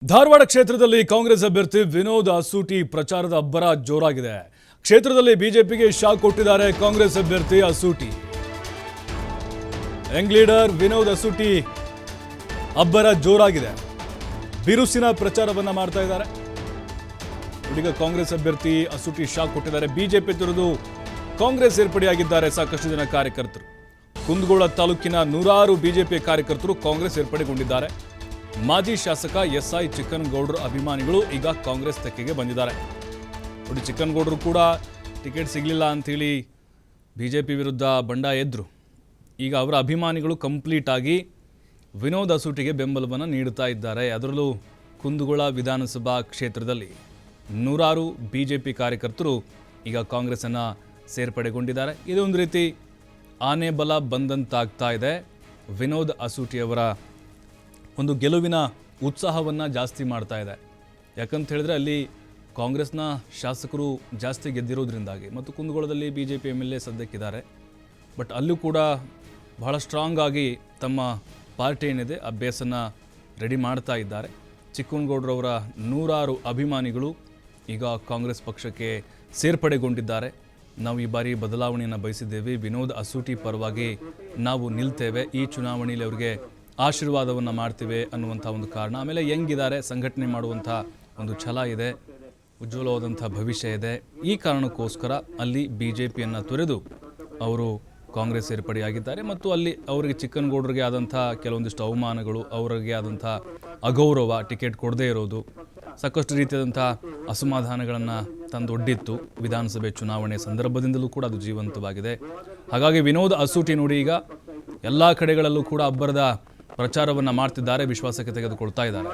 ಧಾರವಾಡ ಕ್ಷೇತ್ರದಲ್ಲಿ ಕಾಂಗ್ರೆಸ್ ಅಭ್ಯರ್ಥಿ ವಿನೋದ್ ಅಸೂಟಿ ಪ್ರಚಾರದ ಅಬ್ಬರ ಜೋರಾಗಿದೆ. ಕ್ಷೇತ್ರದಲ್ಲಿ ಬಿಜೆಪಿಗೆ ಶಾಕ್ ಕೊಟ್ಟಿದ್ದಾರೆ ಕಾಂಗ್ರೆಸ್ ಅಭ್ಯರ್ಥಿ ಅಸೂಟಿ. ಯಂಗ್ ಲೀಡರ್ ವಿನೋದ್ ಅಸೂಟಿ ಅಬ್ಬರ ಜೋರಾಗಿದೆ. ಬಿರುಸಿನ ಪ್ರಚಾರವನ್ನ ಮಾಡ್ತಾ ಇದ್ದಾರೆ. ಈಗ ಕಾಂಗ್ರೆಸ್ ಅಭ್ಯರ್ಥಿ ಅಸೂಟಿ ಶಾಕ್ ಕೊಟ್ಟಿದ್ದಾರೆ. ಬಿಜೆಪಿ ತೊರೆದು ಕಾಂಗ್ರೆಸ್ ಸೇರ್ಪಡೆಯಾಗಿದ್ದಾರೆ ಸಾಕಷ್ಟು ಜನ ಕಾರ್ಯಕರ್ತರು. ಕುಂದಗೋಳ ತಾಲೂಕಿನ ನೂರಾರು ಬಿಜೆಪಿ ಕಾರ್ಯಕರ್ತರು ಕಾಂಗ್ರೆಸ್ ಸೇರ್ಪಡೆಗೊಂಡಿದ್ದಾರೆ. ಮಾಜಿ ಶಾಸಕ ಎಸ್ಐ ಚಿಕ್ಕನಗೌಡರ ಅಭಿಮಾನಿಗಳು ಈಗ ಕಾಂಗ್ರೆಸ್ ತೆಕ್ಕೆಗೆ ಬಂದಿದ್ದಾರೆ. ನೋಡಿ, ಚಿಕ್ಕನಗೌಡರು ಕೂಡ ಟಿಕೆಟ್ ಸಿಗಲಿಲ್ಲ ಅಂಥೇಳಿ ಬಿಜೆಪಿ ವಿರುದ್ಧ ಬಂಡಾಯ ಎದ್ರು. ಈಗ ಅವರ ಅಭಿಮಾನಿಗಳು ಕಂಪ್ಲೀಟ್ ಆಗಿ ವಿನೋದ್ ಅಸೂಟಿಗೆ ಬೆಂಬಲವನ್ನು ನೀಡುತ್ತಾ ಇದ್ದಾರೆ. ಅದರಲ್ಲೂ ಕುಂದಗೋಳ ವಿಧಾನಸಭಾ ಕ್ಷೇತ್ರದಲ್ಲಿ ನೂರಾರು ಬಿಜೆಪಿ ಕಾರ್ಯಕರ್ತರು ಈಗ ಕಾಂಗ್ರೆಸ್ಸನ್ನು ಸೇರ್ಪಡೆಗೊಂಡಿದ್ದಾರೆ. ಇದೊಂದು ರೀತಿ ಆನೆ ಬಲ ಬಂದಂತಾಗ್ತಾ ಇದೆ. ವಿನೋದ್ ಅಸೂಟಿಯವರ ಒಂದು ಗೆಲುವಿನ ಉತ್ಸಾಹವನ್ನು ಜಾಸ್ತಿ ಮಾಡ್ತಾ ಇದೆ. ಯಾಕಂತ ಹೇಳಿದ್ರೆ ಅಲ್ಲಿ ಕಾಂಗ್ರೆಸ್ನ ಶಾಸಕರು ಜಾಸ್ತಿ ಗೆದ್ದಿರೋದ್ರಿಂದಾಗಿ, ಮತ್ತು ಕುಂದಗೋಳದಲ್ಲಿ ಬಿಜೆಪಿ MLA ಸದ್ಯಕ್ಕಿದ್ದಾರೆ. ಬಟ್ ಅಲ್ಲೂ ಕೂಡ ಬಹಳ ಸ್ಟ್ರಾಂಗ್ ಆಗಿ ತಮ್ಮ ಪಾರ್ಟಿ ಏನಿದೆ ಆ ಬೇಸನ್ನು ರೆಡಿ ಮಾಡ್ತಾ ಇದ್ದಾರೆ. ಚಿಕ್ಕನಗೌಡರವರ ನೂರಾರು ಅಭಿಮಾನಿಗಳು ಈಗ ಕಾಂಗ್ರೆಸ್ ಪಕ್ಷಕ್ಕೆ ಸೇರ್ಪಡೆಗೊಂಡಿದ್ದಾರೆ. ನಾವು ಈ ಬಾರಿ ಬದಲಾವಣೆಯನ್ನು ಬಯಸಿದ್ದೇವೆ, ವಿನೋದ್ ಅಸೂಟಿ ಪರವಾಗಿ ನಾವು ನಿಲ್ತೇವೆ, ಈ ಚುನಾವಣೆಯಲ್ಲಿ ಅವರಿಗೆ ಆಶೀರ್ವಾದವನ್ನು ಮಾಡ್ತೀವಿ ಅನ್ನುವಂಥ ಒಂದು ಕಾರಣ. ಆಮೇಲೆ ಹೆಂಗಿದ್ದಾರೆ, ಸಂಘಟನೆ ಮಾಡುವಂಥ ಒಂದು ಛಲ ಇದೆ, ಉಜ್ವಲವಾದಂಥ ಭವಿಷ್ಯ ಇದೆ. ಈ ಕಾರಣಕ್ಕೋಸ್ಕರ ಅಲ್ಲಿ ಬಿಜೆಪಿಯನ್ನು ತೊರೆದು ಅವರು ಕಾಂಗ್ರೆಸ್ ಸೇರ್ಪಡೆಯಾಗಿದ್ದಾರೆ. ಮತ್ತು ಅಲ್ಲಿ ಅವರಿಗೆ ಚಿಕ್ಕನಗೌಡರಿಗೆ ಆದಂಥ ಕೆಲವೊಂದಿಷ್ಟು ಅವಮಾನಗಳು, ಅವರಿಗೆ ಆದಂಥ ಅಗೌರವ, ಟಿಕೆಟ್ ಕೊಡದೇ ಇರೋದು, ಸಾಕಷ್ಟು ರೀತಿಯಾದಂಥ ಅಸಮಾಧಾನಗಳನ್ನು ತಂದೊಡ್ಡಿತ್ತು. ವಿಧಾನಸಭೆ ಚುನಾವಣೆ ಸಂದರ್ಭದಿಂದಲೂ ಕೂಡ ಅದು ಜೀವಂತವಾಗಿದೆ. ಹಾಗಾಗಿ ವಿನೋದ್ ಅಸೂಟಿ ನೋಡಿ ಈಗ ಎಲ್ಲ ಕಡೆಗಳಲ್ಲೂ ಕೂಡ ಅಬ್ಬರದ ಪ್ರಚಾರವನ್ನ ಮಾಡ್ತಿದ್ದಾರೆ, ವಿಶ್ವಾಸಕ್ಕೆ ತೆಗೆದುಕೊಳ್ತಾ ಇದ್ದಾರೆ.